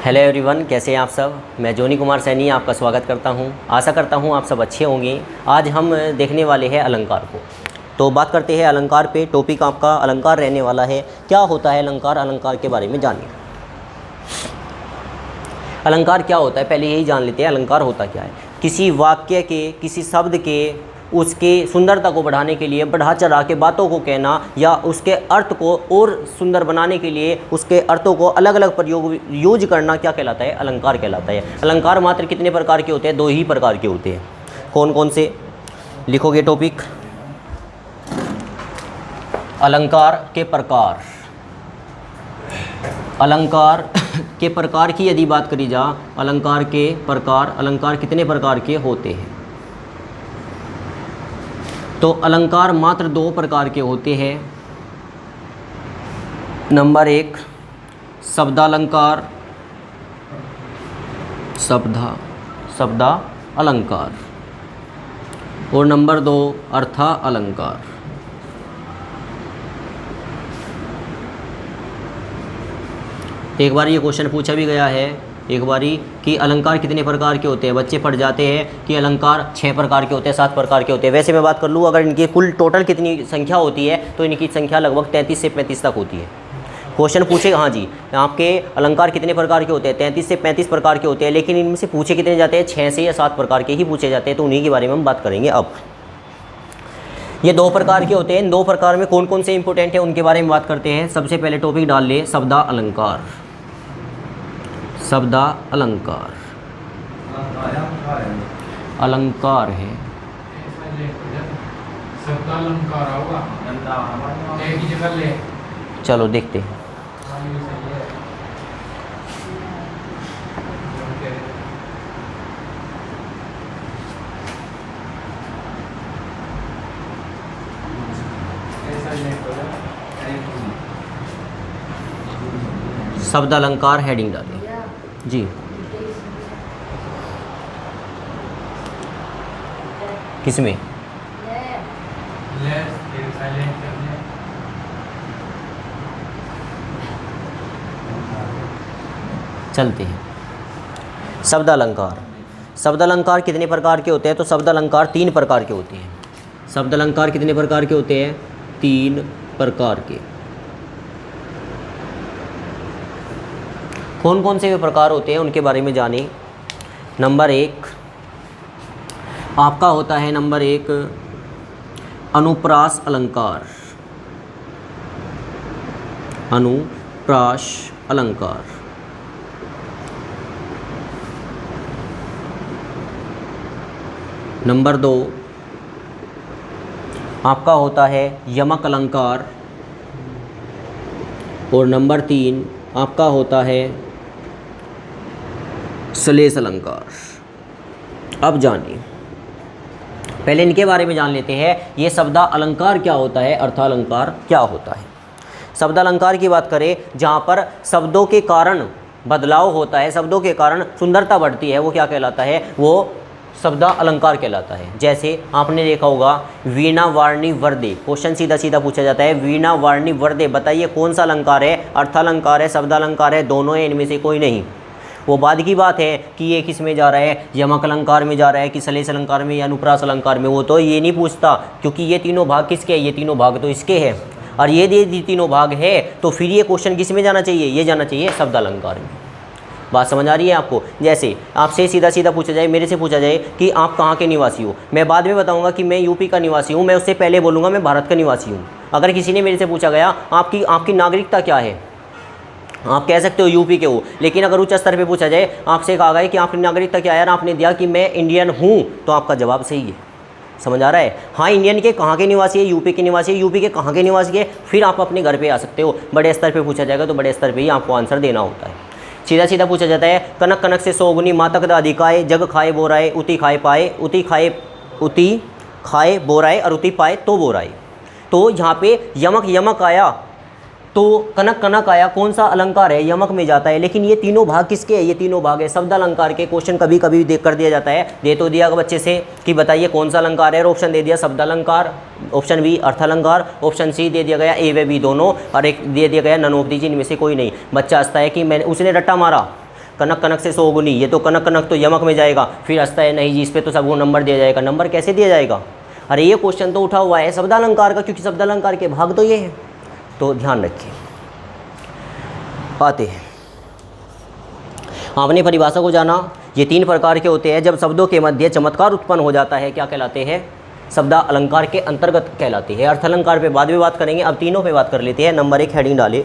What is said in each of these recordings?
Hello everyone, कैसे हैं आप सब। मैं जोनी कुमार सैनी आपका स्वागत करता हूं। आशा करता हूं आप सब अच्छे होंगे। आज हम देखने वाले हैं अलंकार को। तो बात करते हैं अलंकार पे। टॉपिक आपका अलंकार रहने वाला है। क्या होता है अलंकार, अलंकार के बारे में जानिए। अलंकार क्या होता है पहले यही जान लेते हैं। अलंकार होता क्या है? किसी वाक्य के, किसी शब्द के, उसके सुंदरता को बढ़ाने के लिए बढ़ा चढ़ा के बातों को कहना, या उसके अर्थ को और सुंदर बनाने के लिए उसके अर्थों को अलग अलग प्रयोग यूज करना क्या कहलाता है? अलंकार कहलाता है। अलंकार मात्र कितने प्रकार के होते हैं? दो ही प्रकार के होते हैं। कौन कौन से? लिखोगे टॉपिक, अलंकार के प्रकार। अलंकार के प्रकार की यदि बात करी जा, अलंकार के प्रकार, अलंकार कितने प्रकार के होते हैं? तो अलंकार मात्र दो प्रकार के होते हैं। नंबर एक शब्दालंकार, शब्दा अलंकार, और नंबर दो अर्था अलंकार। एक बार ये क्वेश्चन पूछा भी गया है एक बारी कि अलंकार कितने प्रकार के होते हैं। बच्चे पढ़ जाते हैं कि अलंकार 6 प्रकार के होते हैं, 7 प्रकार के होते हैं। वैसे मैं बात कर लूँ, अगर इनकी कुल टोटल कितनी संख्या होती है तो इनकी संख्या लगभग 33 से 35 तक होती है। क्वेश्चन पूछे, हाँ जी, आपके अलंकार कितने प्रकार के होते हैं? 33 से 35 प्रकार के होते हैं। लेकिन इनमें से पूछे कितने जाते हैं? 6 से या 7 प्रकार के ही पूछे जाते हैं। तो उन्हीं के बारे में हम बात करेंगे। अब ये 2 प्रकार के होते हैं। 2 प्रकार में कौन कौन से इंपॉर्टेंट है उनके बारे में बात करते हैं। सबसे पहले टॉपिक डाल ले, शब्दा अलंकार। शब्दा अलंकार, अलंकार है। चलो देखते हैं। शब्द अलंकार हेडिंग डालें जी। किसमें? चलते हैं। शब्द अलंकार, शब्द अलंकार कितने प्रकार के होते हैं? तो शब्द अलंकार 3 प्रकार के होते हैं। शब्द अलंकार कितने प्रकार के होते हैं? 3 प्रकार के। कौन कौन से वे प्रकार होते हैं उनके बारे में जाने। नंबर 1 आपका होता है, नंबर 1 अनुप्रास अलंकार। अनुप्रास अलंकार। नंबर 2 आपका होता है यमक अलंकार। और नंबर 3 आपका होता है श्लेष अलंकार। अब जानिए, पहले इनके बारे में जान लेते हैं। ये शब्दा अलंकार क्या होता है, अर्थालंकार क्या होता है। शब्द अलंकार की बात करें, जहाँ पर शब्दों के कारण बदलाव होता है, शब्दों के कारण सुंदरता बढ़ती है, वो क्या कहलाता है? वो शब्दा अलंकार कहलाता है। जैसे आपने देखा होगा वीणा वार्णी वर्दे। क्वेश्चन सीधा सीधा पूछा जाता है, वीणा वार्णी वर्दे, बताइए कौन सा अलंकार है? अर्थालंकार है, शब्दालंकार है, दोनों है, इनमें से कोई नहीं। वो बाद की बात है कि ये किस में जा रहा है, यमक अलंकार में जा रहा है कि श्लेष अलंकार में या अनुप्रास अलंकार में। वो तो ये नहीं पूछता, क्योंकि ये तीनों भाग किसके हैं? ये तीनों भाग तो इसके हैं। और ये तीनों भाग है तो फिर ये क्वेश्चन किस में जाना चाहिए? ये जाना चाहिए शब्द अलंकार में। बात समझ आ रही है आपको? जैसे आपसे सीधा सीधा पूछा जाए, मेरे से पूछा जाए कि आप कहाँ के निवासी हो, मैं बाद में बताऊंगा कि मैं यूपी का निवासी हूँ, मैं उससे पहले बोलूँगा मैं भारत का निवासी हूँ। अगर किसी ने मेरे से पूछा गया आपकी नागरिकता क्या है, आप कह सकते हो यूपी के हो। लेकिन अगर उच्च स्तर पे पूछा जाए, आपसे कहा गया कि आपकी नागरिकता क्या है, आपने दिया कि मैं इंडियन हूँ, तो आपका जवाब सही है। समझ आ रहा है? हाँ, इंडियन के कहाँ के निवासी है? यूपी के निवासी है। यूपी के कहाँ के निवासी है? फिर आप अपने घर पे आ सकते हो। बड़े स्तर पे पूछा जाएगा तो बड़े स्तर पे ही आपको आंसर देना होता है। सीधा सीधा पूछा जाता है, कनक कनक से सोगुनी मातक दादी खाए, जग खाए बोराए, उती खाए पाए, उती खाए बोराए और उती पाए तो बोराए। तो यहाँ पे यमक यमक आया तो कनक कनक आया, कौन सा अलंकार है, यमक में जाता है। लेकिन ये तीनों भाग किसके हैं, ये तीनों भाग है शब्द अलंकार के। क्वेश्चन कभी कभी देख कर दिया जाता है, दे तो दिया बच्चे से कि बताइए कौन सा अलंकार है, और ऑप्शन दे दिया शब्द अलंकार, ऑप्शन बी अर्थ अलंकार, ऑप्शन सी दे दिया गया ए व बी दोनों, और एक दे दिया गया नन ऑफ दीजिए, इनमें से कोई नहीं। बच्चा हंसता है कि मैंने, उसने रट्टा मारा कनक कनक से 100 गुनी, ये तो कनक कनक तो यमक में जाएगा। फिर हंसता है नहीं जी इस पर तो सबको नंबर दिया जाएगा। नंबर कैसे दिया जाएगा, अरे ये क्वेश्चन तो उठा हुआ है शब्दालंकार का, क्योंकि शब्दालंकार के भाग तो ये है। तो ध्यान रखिए, आते हैं आपने परिभाषा को जाना। ये 3 प्रकार के होते हैं। जब शब्दों के मध्य चमत्कार उत्पन्न हो जाता है क्या कहलाते हैं, शब्दा अलंकार के अंतर्गत कहलाते हैं। अर्थ अलंकार पे बाद में बात करेंगे, अब तीनों पे बात कर लेते हैं। नंबर 1 हेडिंग डाले,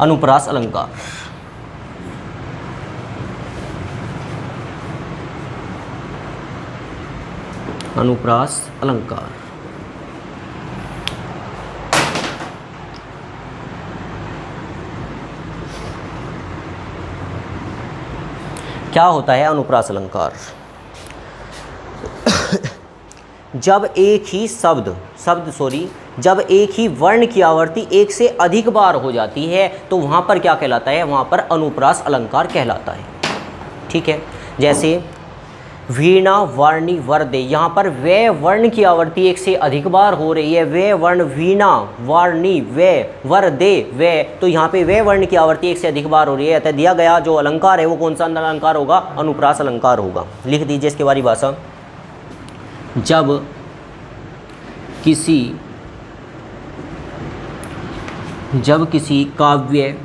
अनुप्रास अलंकार। अनुप्रास अलंकार क्या होता है। अनुप्रास अलंकार जब एक ही जब एक ही वर्ण की आवृत्ति एक से अधिक बार हो जाती है तो वहाँ पर क्या कहलाता है, वहाँ पर अनुप्रास अलंकार कहलाता है। ठीक है, जैसे वीणा वार्णी वर्दे, यहाँ पर वे वर्ण की आवृत्ति एक से अधिक बार हो रही है। वे वर्ण वीणा वार्णी वे वर्दे वे, तो यहाँ पे वे वर्ण की आवृत्ति एक से अधिक बार हो रही है। अतः दिया गया जो अलंकार है वो कौन सा अलंकार होगा, अनुप्रास अलंकार होगा। लिख दीजिए इसके बारी भाषा। जब किसी काव्य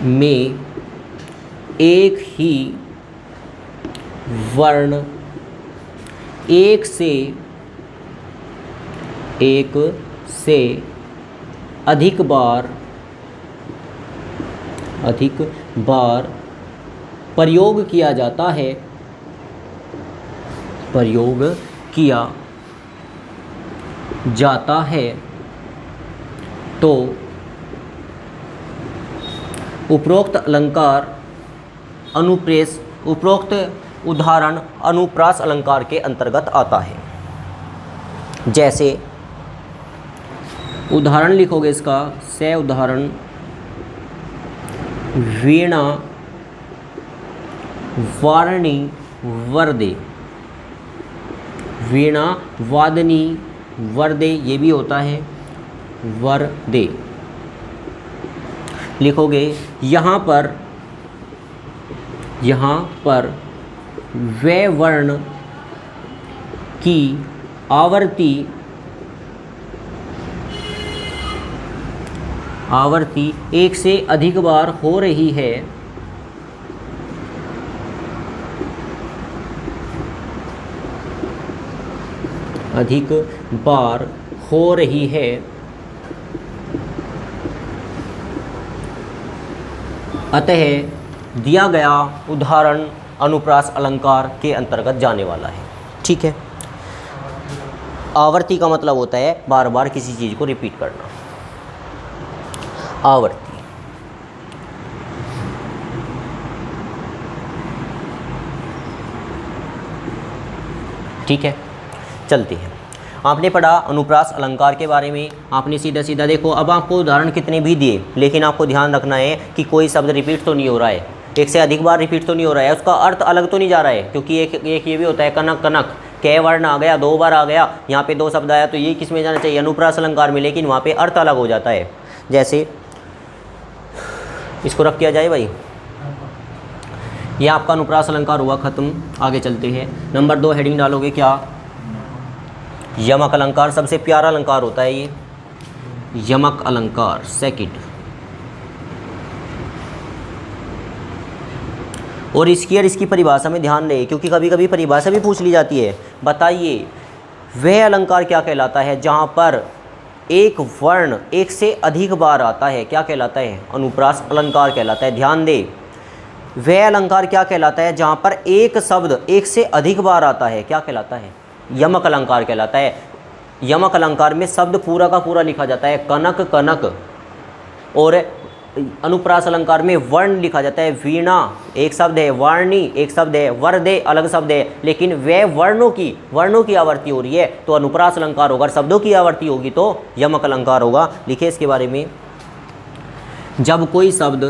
में एक ही वर्ण एक से अधिक बार प्रयोग किया जाता है, तो उपरोक्त उदाहरण अनुप्रास अलंकार के अंतर्गत आता है। जैसे उदाहरण लिखोगे इसका, से उदाहरण वीणा वारणी वर्दे, वीणा वादनी वर्दे, ये भी होता है वर्दे लिखोगे। यहाँ पर वे वर्ण की आवर्ती एक से अधिक बार हो रही है, अतः दिया गया उदाहरण अनुप्रास अलंकार के अंतर्गत जाने वाला है। ठीक है, आवर्ती का मतलब होता है बार बार किसी चीज़ को रिपीट करना, आवर्ती। ठीक है, चलते हैं। आपने पढ़ा अनुप्रास अलंकार के बारे में, आपने सीधा सीधा देखो। अब आपको उदाहरण कितने भी दिए, लेकिन आपको ध्यान रखना है कि कोई शब्द रिपीट तो नहीं हो रहा है, एक से अधिक बार रिपीट तो नहीं हो रहा है, उसका अर्थ अलग तो नहीं जा रहा है। क्योंकि एक ये भी होता है कनक कनक, कै वर्ण आ गया, 2 बार आ गया, यहाँ पे 2 शब्द आया, तो ये किस में जाना चाहिए, अनुप्रास अलंकार में, लेकिन वहाँ पे अर्थ अलग हो जाता है। जैसे इसको रख किया जाए भाई, ये आपका अनुप्रास अलंकार हुआ खत्म। आगे चलते हैं। नंबर 2 हेडिंग डालोगे क्या, यमक अलंकार। सबसे प्यारा अलंकार होता है ये यमक अलंकार। सेकंड, और इसकी परिभाषा में ध्यान रहे, क्योंकि कभी कभी परिभाषा भी पूछ ली जाती है। बताइए वह अलंकार क्या कहलाता है जहाँ पर एक वर्ण एक से अधिक बार आता है, क्या कहलाता है, अनुप्रास अलंकार कहलाता है। ध्यान दे, वह अलंकार क्या कहलाता है जहाँ पर एक शब्द एक से अधिक बार आता है, क्या कहलाता है, यमक अलंकार कहलाता है। यमक अलंकार में शब्द पूरा का पूरा लिखा जाता है, कनक कनक, और अनुप्रास अलंकार में वर्ण लिखा जाता है। वीणा एक शब्द है, वाणी एक शब्द है, वरदे अलग शब्द है, लेकिन वे वर्णों की आवर्ती हो रही है तो अनुप्रास अलंकार होगा। शब्दों की आवर्ती होगी तो यमक अलंकार होगा। लिखिए इसके बारे में, जब कोई शब्द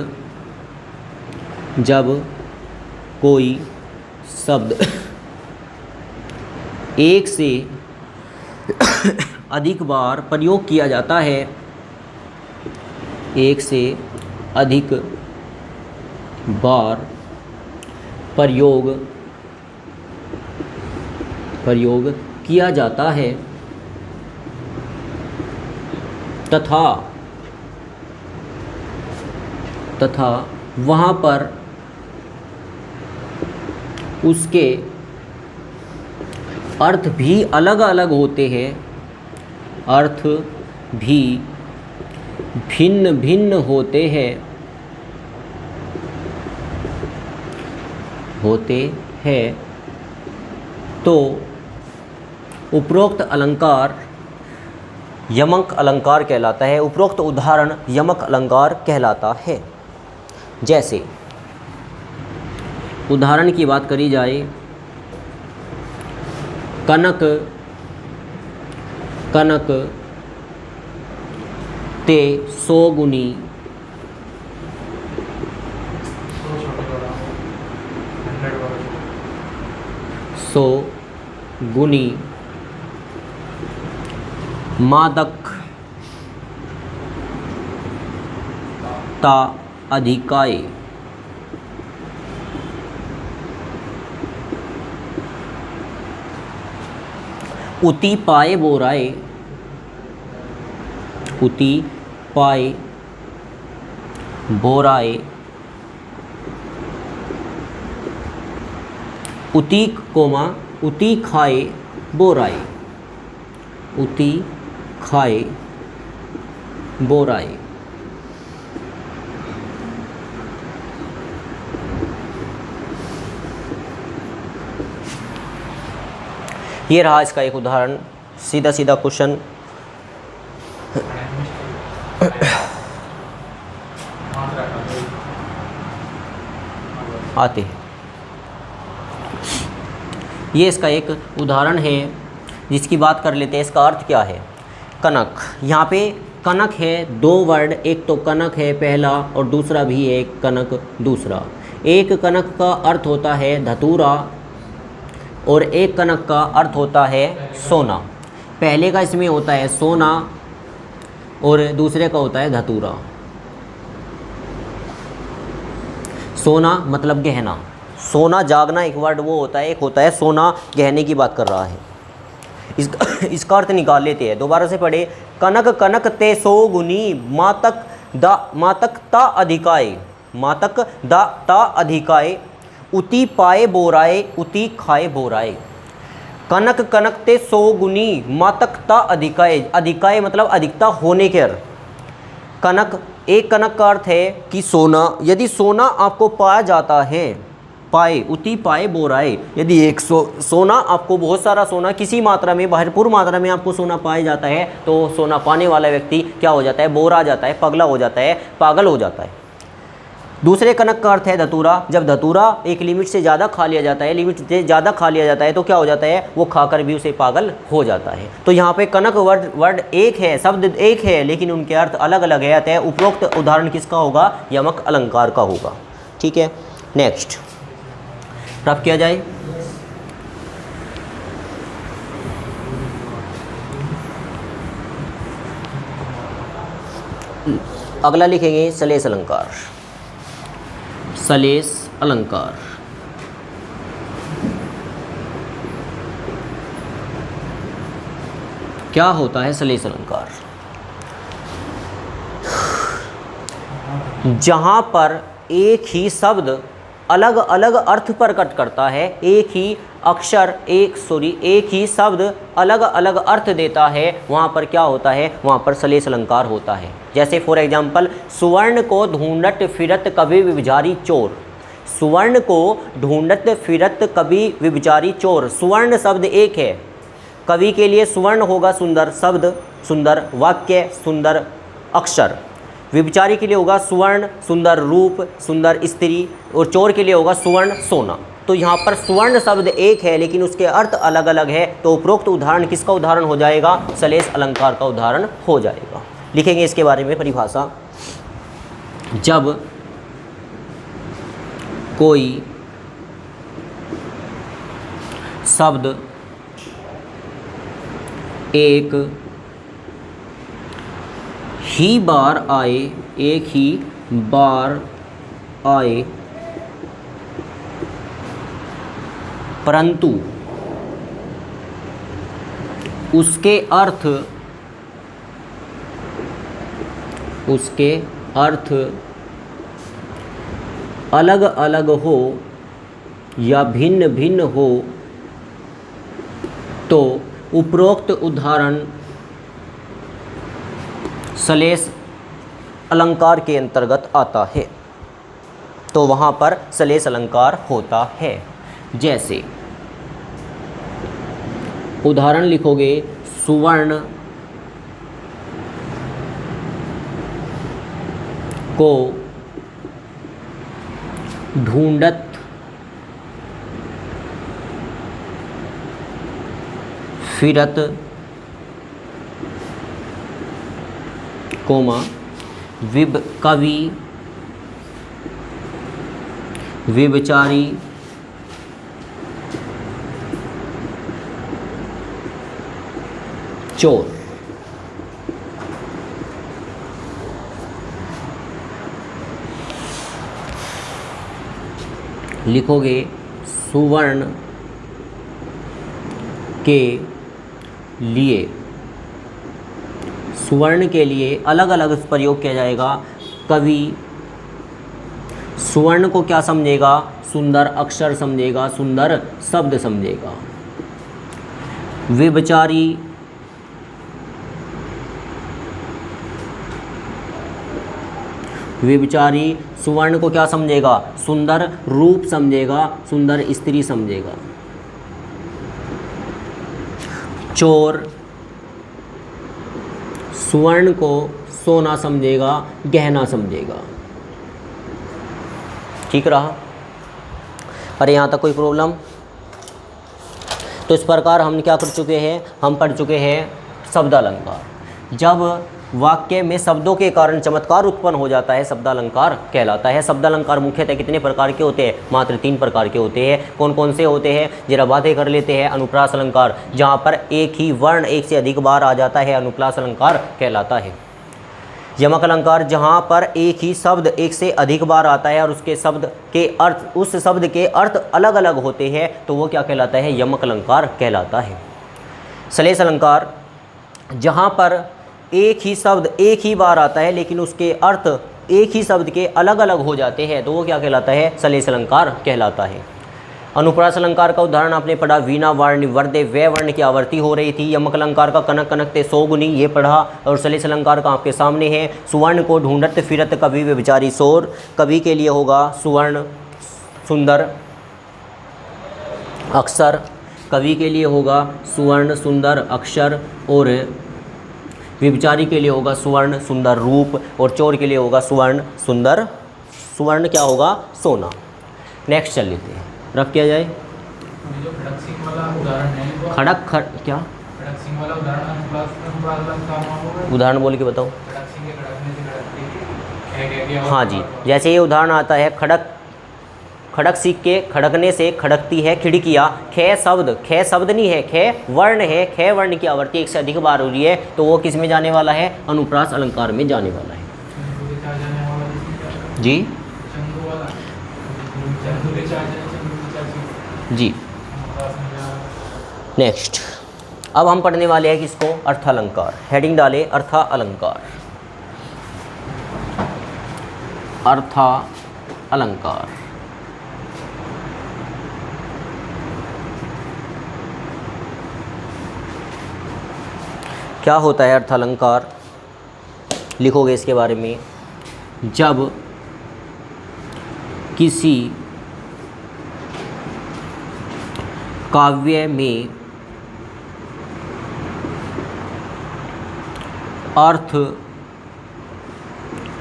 एक से अधिक बार प्रयोग किया जाता है, एक से अधिक बार प्रयोग किया जाता है तथा वहाँ पर उसके अर्थ भी अलग अलग होते हैं, अर्थ भी भिन्न भिन्न होते हैं तो उपरोक्त अलंकार यमक अलंकार कहलाता है। उपरोक्त उदाहरण यमक अलंकार कहलाता है। जैसे उदाहरण की बात करी जाए, कनक ते 100 गुनी मादक ता अधिकाय। उति पाए बोराए, उति पाए बोराए, उति कोमा उति खाए बोराए, उति खाए बोराए। ये रहा इसका एक उदाहरण। सीधा सीधा क्वेश्चन आते हैं। ये इसका एक उदाहरण है जिसकी बात कर लेते हैं। इसका अर्थ क्या है? कनक, यहाँ पे कनक है, 2 वर्ड, एक तो कनक है पहला और दूसरा भी है कनक दूसरा। एक कनक का अर्थ होता है धतूरा और एक कनक का अर्थ होता है सोना। पहले का इसमें होता है सोना और दूसरे का होता है धतूरा। सोना मतलब गहना, सोना जागना एक वर्ड वो होता है, एक होता है सोना गहने की बात कर रहा है। इसका अर्थ निकाल लेते हैं। दोबारा से पढ़े, कनक ते 100 गुनी मातक ता अधिकाय, मातक दा ता अधिकाय, उति पाए बोराए, उति खाए बोराए। कनक ते 100 गुनी मातक ता अधिकाय, अधिकाय मतलब अधिकता होने के अर्थ। कनक, एक कनक का अर्थ है कि सोना, यदि सोना आपको पाया जाता है, पाए उति पाए बोराए, यदि 100 सोना आपको, बहुत सारा सोना किसी मात्रा में, भरपूर मात्रा में आपको सोना पाया जाता है तो सोना पाने वाला व्यक्ति क्या हो जाता है? बोरा जाता है, पगला हो जाता है, पागल हो जाता है। दूसरे कनक का अर्थ है धतूरा। जब धतूरा एक लिमिट से ज़्यादा खा लिया जाता है, लिमिट से ज़्यादा खा लिया जाता है तो क्या हो जाता है? वो खाकर भी उसे पागल हो जाता है। तो यहाँ पे कनक वर्ड एक है, शब्द एक है, लेकिन उनके अर्थ अलग अलग है। अतः उपरोक्त उदाहरण किसका होगा? यमक अलंकार का होगा। ठीक है, नेक्स्ट प्राप्त किया जाए। अगला लिखेंगे सलेस अलंकार। सलेस अलंकार क्या होता है? सलेस अलंकार जहां पर एक ही शब्द अलग अलग अर्थ प्रकट करता है, एक ही अक्षर एक ही शब्द अलग अलग अर्थ देता है, वहाँ पर क्या होता है? वहाँ पर सलेस अलंकार होता है। जैसे फॉर एग्जाम्पल, सुवर्ण को ढूंढत फिरत कभी विभिचारी चोर। सुवर्ण को ढूंढत फिरत कभी विभिचारी चोर। सुवर्ण शब्द एक है, कवि के लिए सुवर्ण होगा सुंदर शब्द, सुंदर वाक्य, सुंदर अक्षर। व्यभिचारी के लिए होगा सुवर्ण सुंदर रूप सुंदर स्त्री, और चोर के लिए होगा सुवर्ण सोना। तो यहाँ पर सुवर्ण शब्द एक है लेकिन उसके अर्थ अलग अलग है, तो उपरोक्त उदाहरण किसका उदाहरण हो जाएगा? सलेस अलंकार का उदाहरण हो जाएगा। लिखेंगे इसके बारे में परिभाषा। जब कोई शब्द एक ही बार आए, एक ही बार आए, परंतु उसके अर्थ अलग अलग हो या भिन्न भिन्न हो, तो उपरोक्त उदाहरण सलेस अलंकार के अंतर्गत आता है। तो वहाँ पर सलेस अलंकार होता है। जैसे उदाहरण लिखोगे, सुवर्ण को ढूंढत फिरत, कोमा कवि व्यभिचारी चोर। लिखोगे सुवर्ण के लिए, सुवर्ण के लिए अलग अलग प्रयोग किया जाएगा। कवि सुवर्ण को क्या समझेगा? सुंदर अक्षर समझेगा, सुंदर शब्द समझेगा। व्यभिचारी व्यभिचारी सुवर्ण को क्या समझेगा? सुंदर रूप समझेगा, सुंदर स्त्री समझेगा। चोर सुवर्ण को सोना समझेगा, गहना समझेगा। ठीक रहा? अरे यहाँ तक कोई प्रॉब्लम? तो इस प्रकार हम क्या कर चुके हैं? हम पढ़ चुके हैं शब्दालंकार। जब वाक्य में शब्दों के कारण चमत्कार उत्पन्न हो जाता है, शब्दालंकार कहलाता है। शब्दालंकार मुख्यतः कितने प्रकार के होते हैं? मात्र 3 प्रकार के होते हैं। कौन कौन से होते हैं? जरा बातें कर लेते हैं। अनुप्रास अलंकार, जहाँ पर एक ही वर्ण एक से अधिक बार आ जाता है, अनुप्रास अलंकार कहलाता है। यमक अलंकार, जहाँ पर एक ही शब्द एक से अधिक बार आता है और उसके शब्द के अर्थ, उस शब्द के अर्थ अलग अलग होते हैं, तो वो क्या कहलाता है? यमक अलंकार कहलाता है। सलेस अलंकार, जहाँ पर एक ही शब्द एक ही बार आता है लेकिन उसके अर्थ एक ही शब्द के अलग अलग हो जाते हैं, तो वो क्या कहलाता है? सलेस अलंकार कहलाता है। अनुप्रास अलंकार का उदाहरण आपने पढ़ा, वीणा वार्णी वर्दे वे वर्ण की आवर्ती हो रही थी। यमक अलंकार का कनक कनकते 100 गुनी, ये पढ़ा। और सलेस अलंकार का आपके सामने है, सुवर्ण को ढूंढत फिरत कवि व्यभिचारी शोर। कवि के लिए होगा सुवर्ण सुंदर अक्षर, कवि के लिए होगा सुवर्ण सुंदर अक्षर, और व्यभिचारी के लिए होगा सुवर्ण सुंदर रूप, और चोर के लिए होगा सुवर्ण सुंदर, सुवर्ण क्या होगा? सोना। नेक्स्ट चल लेते हैं, रख किया जाए। जो खड़क सिंह वाला उदाहरण है, क्या खड़क सिंह वाला उदाहरण उदाहरण बोल के बताओ। खड़क सिंह के खड़कने से खड़कती है। हाँ जी, जैसे ये उदाहरण आता है, खड़क सीख के खड़कने से खड़कती है खिड़कियाँ। खे शब्द नहीं है, खे वर्ण है। खे वर्ण की आवृत्ति एक से अधिक बार हो रही है, तो वो किस में जाने वाला है? अनुप्रास अलंकार में जाने वाला है। जी जी। नेक्स्ट अब हम पढ़ने वाले हैं किसको? अर्थालंकार। हेडिंग डाले अर्था अलंकार। अर्था अलंकार क्या होता है? अर्थालंकार लिखोगे इसके बारे में, जब किसी काव्य में अर्थ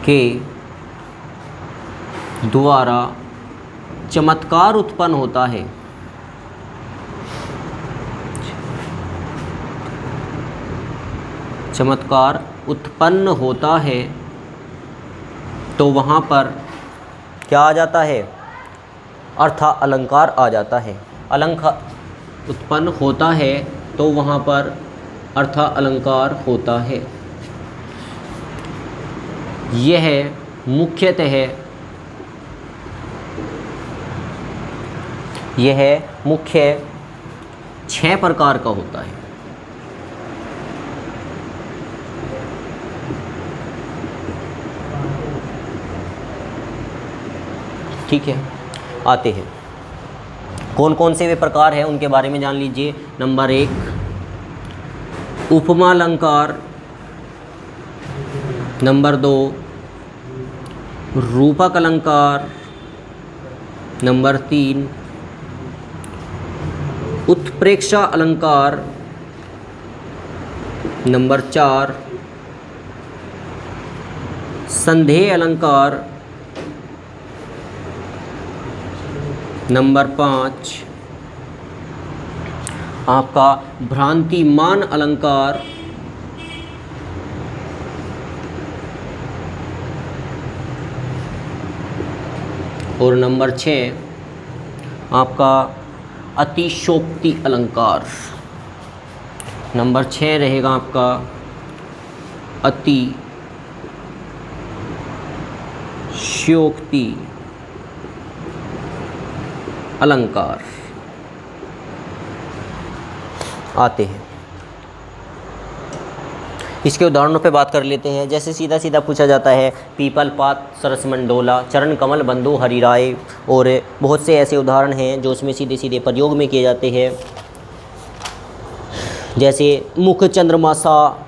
के द्वारा चमत्कार उत्पन्न होता है। चमत्कार उत्पन्न होता है तो वहाँ पर क्या आ जाता है? अर्था अलंकार आ जाता है। अलंकार उत्पन्न होता है तो वहाँ पर अर्था अलंकार होता है। यह मुख्य 6 प्रकार का होता है। ठीक है, आते हैं कौन कौन से वे प्रकार हैं उनके बारे में जान लीजिए। नंबर 1 उपमा अलंकार, नंबर 2 रूपक अलंकार, नंबर 3 उत्प्रेक्षा अलंकार, नंबर 4 संदेह अलंकार, नंबर 5 आपका भ्रांतिमान अलंकार, और नंबर 6 आपका अतिशोक्ति अलंकार। नंबर 6 रहेगा आपका अतिशयोक्ति अलंकार। आते हैं इसके उदाहरणों पे बात कर लेते हैं। जैसे सीधा सीधा पूछा जाता है पीपल पात सरस मंडोला, चरण कमल बंधु हरिराय, और बहुत से ऐसे उदाहरण हैं जो उसमें सीधे सीधे प्रयोग में किए जाते हैं। जैसे मुख चंद्रमासा,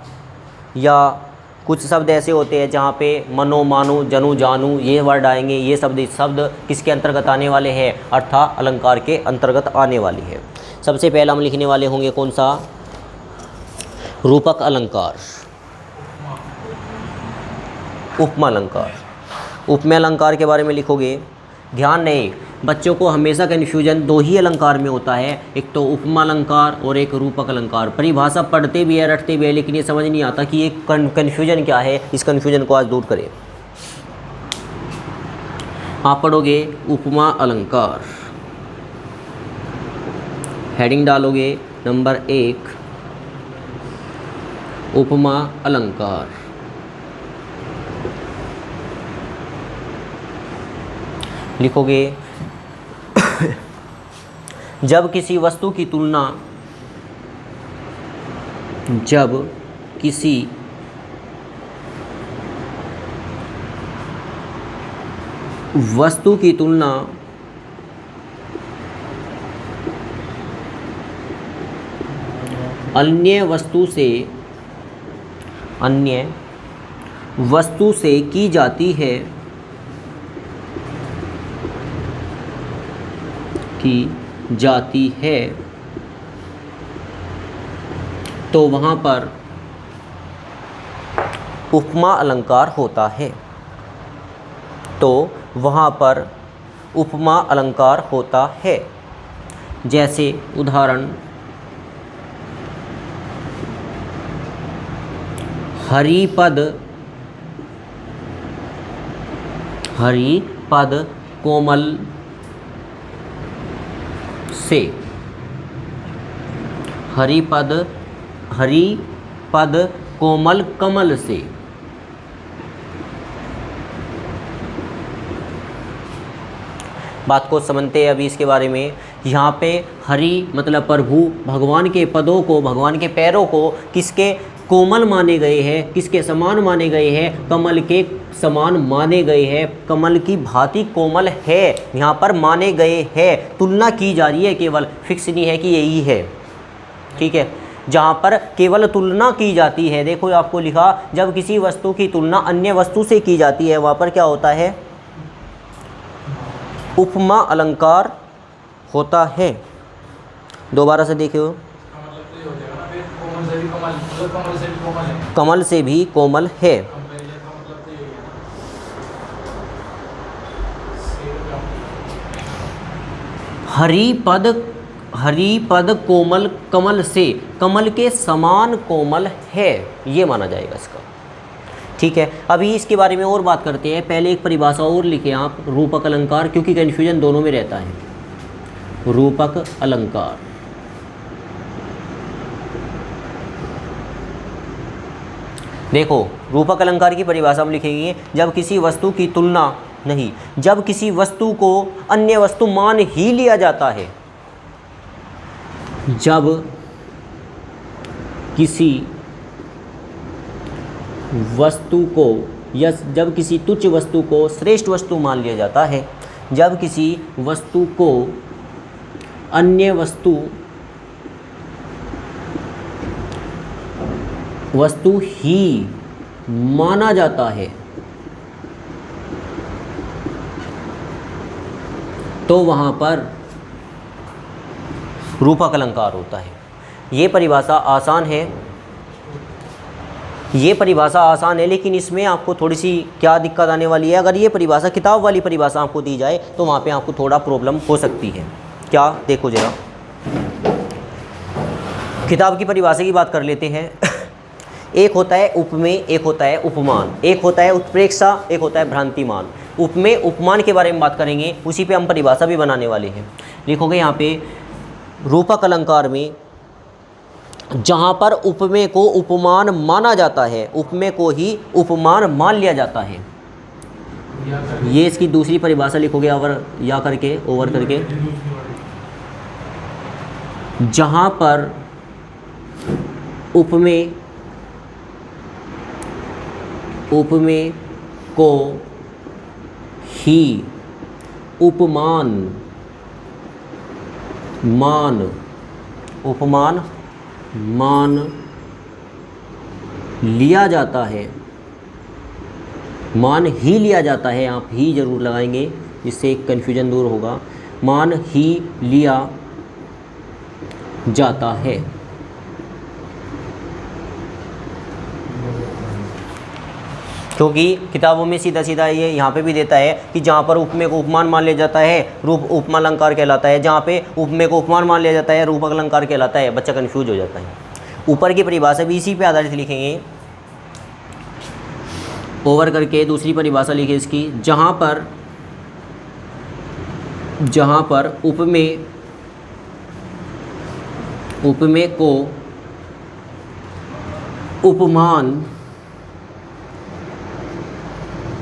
या कुछ शब्द ऐसे होते हैं जहाँ पे मनो मानो जनु जानू ये वर्ड आएंगे। ये शब्द किसके अंतर्गत आने वाले हैं? अर्था अलंकार के अंतर्गत आने वाली है। सबसे पहला हम लिखने वाले होंगे कौन सा? रूपक अलंकार, उपमा अलंकार। उपमा अलंकार के बारे में लिखोगे, ध्यान नहीं बच्चों को हमेशा कन्फ्यूजन 2 ही अलंकार में होता है, एक तो उपमा अलंकार और एक रूपक अलंकार। परिभाषा पढ़ते भी है रटते भी है, लेकिन ये समझ नहीं आता कि ये कन्फ्यूजन क्या है। इस कन्फ्यूजन को आज दूर करें। आप पढ़ोगे उपमा अलंकार, हेडिंग डालोगे नंबर 1 उपमा अलंकार। लिखोगे जब किसी वस्तु की तुलना अन्य वस्तु से की जाती है तो वहाँ पर उपमा अलंकार होता है। जैसे उदाहरण हरिपद कोमल से, हरिपद कोमल कमल से। बात को समझते हैं अभी इसके बारे में। यहाँ पे हरि मतलब प्रभु, भगवान के पदों को, भगवान के पैरों को किसके कोमल माने गए हैं, किसके समान माने गए हैं? कमल के समान माने गए हैं। कमल की भांति कोमल है यहाँ पर माने गए हैं। तुलना की जा रही है, केवल फिक्स नहीं है कि यही है। ठीक है, जहाँ पर केवल तुलना की जाती है। देखो आपको लिखा जब किसी वस्तु की तुलना अन्य वस्तु से की जाती है वहाँ पर क्या होता है? उपमा अलंकार होता है। दोबारा से देखियो, कमल से भी कोमल है। हरिपद कोमल कमल से, कमल के समान कोमल है, ये माना जाएगा इसका। ठीक है, अभी इसके बारे में और बात करते हैं। पहले एक परिभाषा और लिखे आप, रूपक अलंकार, क्योंकि कन्फ्यूजन दोनों में रहता है। रूपक अलंकार, देखो रूपक अलंकार की परिभाषा हम लिखेंगे, जब किसी वस्तु की तुलना नहीं, जब किसी वस्तु को अन्य वस्तु मान ही लिया जाता है, जब किसी वस्तु को या जब किसी तुच्छ वस्तु को श्रेष्ठ वस्तु मान लिया जाता है, जब किसी वस्तु को अन्य वस्तु ही माना जाता है, तो वहाँ पर रूपक अलंकार होता है। ये परिभाषा आसान है, ये परिभाषा आसान है, लेकिन इसमें आपको थोड़ी सी क्या दिक्कत आने वाली है, अगर ये परिभाषा किताब वाली परिभाषा आपको दी जाए तो वहाँ पे आपको थोड़ा प्रॉब्लम हो सकती है। क्या, देखो जरा किताब की परिभाषा की बात कर लेते हैं। एक होता है उपमेय, एक होता है उपमान, एक होता है उत्प्रेक्षा, एक होता है भ्रांतिमान। उपमेय उपमान के बारे में बात करेंगे, उसी पे हम परिभाषा भी बनाने वाले हैं। लिखोगे यहाँ पे रूपक अलंकार में जहाँ पर उपमेय को उपमान माना जाता है, उपमेय को ही उपमान मान लिया जाता है, ये इसकी दूसरी परिभाषा लिखोगे ओवर या करके, ओवर करके, जहाँ पर उपमेय को ही उपमान मान लिया जाता है, मान ही लिया जाता है, आप ही जरूर लगाएंगे, इससे एक कन्फ्यूजन दूर होगा। मान ही लिया जाता है, क्योंकि किताबों में सीधा सीधा ये यहाँ पे भी देता है कि जहाँ पर उपमेय को उपमान मान लिया जाता है रूप उपमा अलंकार कहलाता है, जहाँ पे उपमेय को उपमान मान लिया जाता है रूपक अलंकार कहलाता है। बच्चा कन्फ्यूज हो जाता है। ऊपर की परिभाषा भी इसी पे आधारित लिखेंगे, ओवर करके दूसरी परिभाषा लिखे इसकी, जहाँ पर उपमेय को उपमान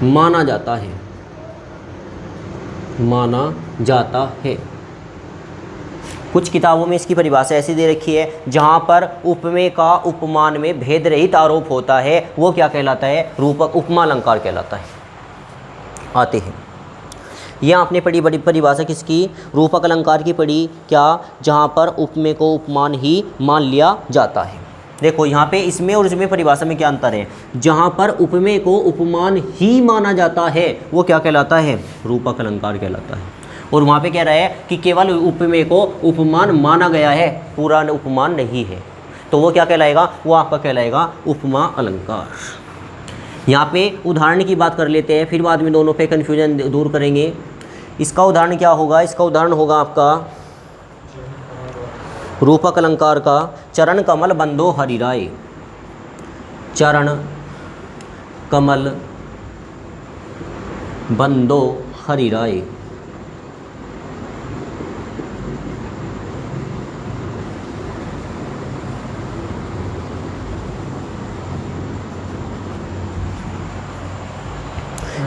माना जाता है। कुछ किताबों में इसकी परिभाषा ऐसी दे रखी है, जहाँ पर उपमेय का उपमान में भेद रहित आरोप होता है, वो क्या कहलाता है, रूपक उपमा अलंकार कहलाता है। आते हैं, यह आपने पढ़ी बड़ी परिभाषा किसकी, रूपक अलंकार की पढ़ी, क्या, जहाँ पर उपमेय को उपमान ही मान लिया जाता है। देखो यहाँ पे इसमें और इसमें परिभाषा में क्या अंतर है, जहाँ पर उपमेय को उपमान ही माना जाता है वो क्या कहलाता है, रूपक अलंकार कहलाता है। और वहाँ पे कह रहा है कि केवल उपमेय को उपमान माना गया है, पूरा उपमान नहीं है, तो वो क्या कहलाएगा, वो आपका कहलाएगा उपमा अलंकार। यहाँ पे उदाहरण की बात कर लेते हैं, फिर बाद में दोनों पे कन्फ्यूजन दूर करेंगे। इसका उदाहरण क्या होगा, इसका उदाहरण होगा आपका रूपक अलंकार का चरण कमल बंदो हरिराय। चरण कमल बंदो हरिराय।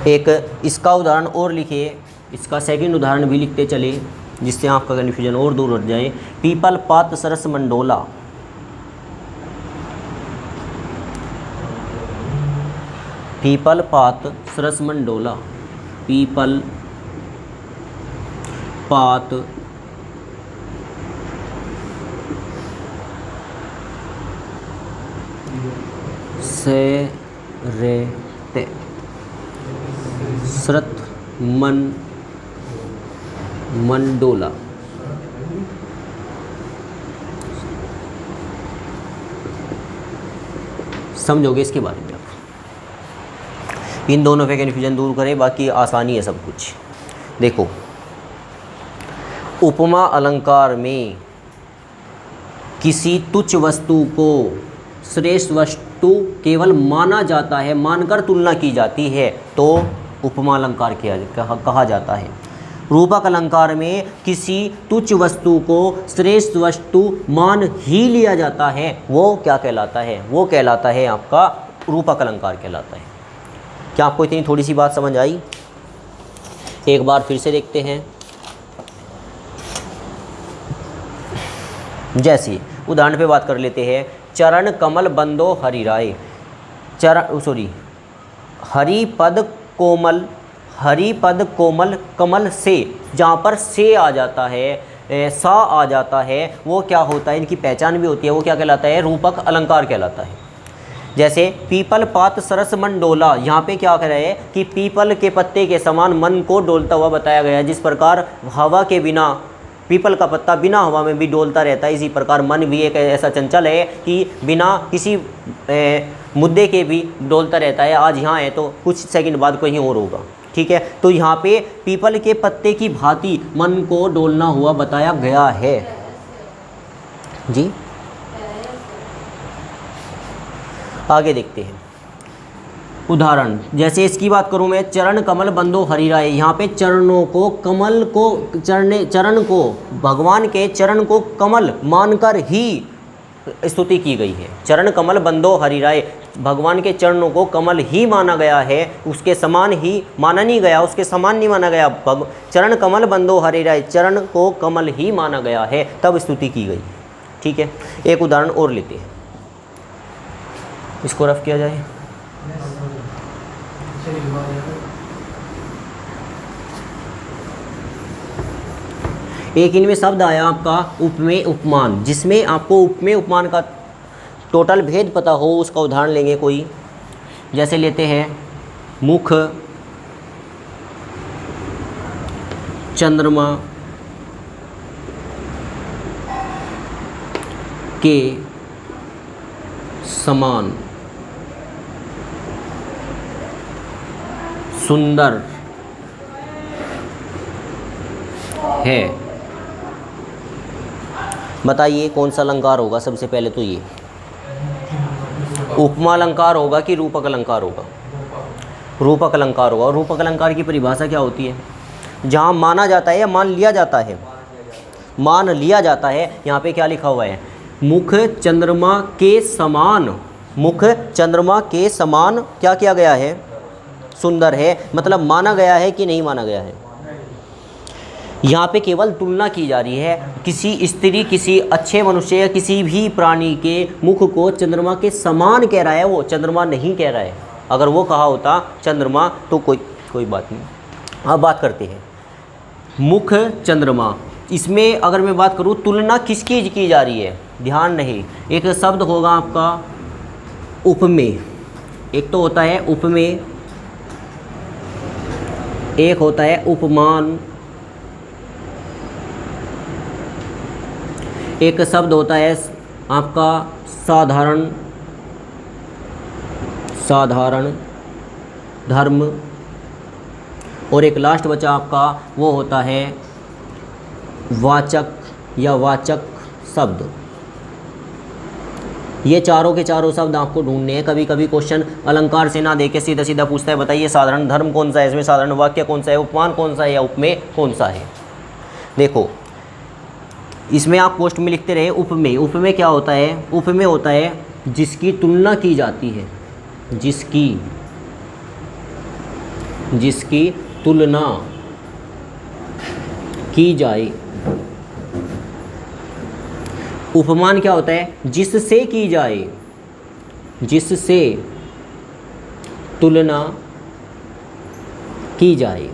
एक इसका उदाहरण और लिखिए, इसका सेकंड उदाहरण भी लिखते चले, जिससे आपका कन्फ्यूजन और दूर हो जाए। पीपल पात सरस मंडोला। पीपल पात सरस मंडोला। पीपल पात से रेते सरत मंडोला। समझोगे इसके बारे में आप, इन दोनों पे कन्फ्यूजन दूर करें, बाकी आसानी है सब कुछ। देखो उपमा अलंकार में किसी तुच्छ वस्तु को श्रेष्ठ वस्तु केवल माना जाता है, मानकर तुलना की जाती है तो उपमा अलंकार कहा जाता है। रूपक अलंकार में किसी तुच्छ वस्तु को श्रेष्ठ वस्तु मान ही लिया जाता है, वो क्या कहलाता है? वो कहलाता है आपका रूपक अलंकार कहलाता है। क्या आपको इतनी थोड़ी सी बात समझ आई? एक बार फिर से देखते हैं। जैसे उदाहरण पे बात कर लेते हैं। चरण कमल बंदो हरिराय, हरिपद कोमल कमल से, जहाँ पर से आ जाता है, सा आ जाता है, वो क्या होता है? इनकी पहचान भी होती है, वो क्या कहलाता है? रूपक अलंकार कहलाता है। जैसे पीपल पात सरस मन डोला, यहाँ पे क्या कह रहे हैं कि पीपल के पत्ते के समान मन को डोलता हुआ बताया गया है। जिस प्रकार हवा के बिना पीपल का पत्ता बिना हवा में भी डोलता रहता है, इसी प्रकार मन भी एक ऐसा चंचल है कि बिना किसी मुद्दे के भी डोलता रहता है। आज यहाँ है तो कुछ सेकंड बाद कहीं और होगा, ठीक है। तो यहाँ पे पीपल के पत्ते की भांति मन को डोलना हुआ बताया गया है जी। आगे देखते हैं उदाहरण। जैसे इसकी बात करूं मैं, चरण कमल बंदो हरिराय, यहाँ पे चरणों को, कमल को, चरण को, भगवान के चरण को कमल मानकर ही स्तुति की गई है। चरण कमल बंदो हरिराय, भगवान के चरणों को कमल ही माना गया है, उसके समान ही माना नहीं गया, उसके समान नहीं माना गया। चरण कमल बंदो हरिराय, चरण को कमल ही माना गया है, तब स्तुति की गई, ठीक है। एक उदाहरण और लेते हैं, इसको रफ किया जाए। एक इनमें शब्द आया आपका उपमेय उपमान, जिसमें आपको उपमेय उपमान का टोटल भेद पता हो, उसका उदाहरण लेंगे कोई। जैसे लेते हैं मुख चंद्रमा के समान सुंदर है। बताइए कौन सा अलंकार होगा? सबसे पहले तो ये उपमा अलंकार होगा कि रूपक अलंकार होगा? रूपक अलंकार होगा। और रूपक अलंकार की परिभाषा क्या होती है? जहाँ माना जाता है या मान लिया जाता है, मान लिया जाता है। यहाँ पे क्या लिखा हुआ है? मुख चंद्रमा के समान, मुख चंद्रमा के समान क्या किया गया है? सुंदर है। मतलब माना गया है कि नहीं माना गया है? यहाँ पे केवल तुलना की जा रही है। किसी स्त्री, किसी अच्छे मनुष्य या किसी भी प्राणी के मुख को चंद्रमा के समान कह रहा है, वो चंद्रमा नहीं कह रहा है। अगर वो कहा होता चंद्रमा तो कोई बात नहीं। अब बात करते हैं मुख चंद्रमा। इसमें अगर मैं बात करूँ तुलना किसकी की जा रही है? ध्यान नहीं, एक शब्द होगा आपका उपमेय। एक तो होता है उपमेय, एक होता है उपमान, एक शब्द होता है आपका साधारण धर्म, और एक लास्ट बचा आपका वो होता है वाचक या वाचक शब्द। ये चारों के चारों शब्द आपको ढूंढने हैं। कभी कभी क्वेश्चन अलंकार से ना देके सीधा सीधा पूछता है, बताइए साधारण धर्म कौन सा है, इसमें साधारण वाक्य कौन सा है, उपमान कौन सा है या उपमेय कौन सा है। देखो इसमें आप पोस्ट में लिखते रहे उपमेय। उपमेय क्या होता है? उपमेय होता है जिसकी तुलना की जाती है, जिसकी तुलना की जाए। उपमान क्या होता है? जिससे की जाए, जिससे तुलना की जाए।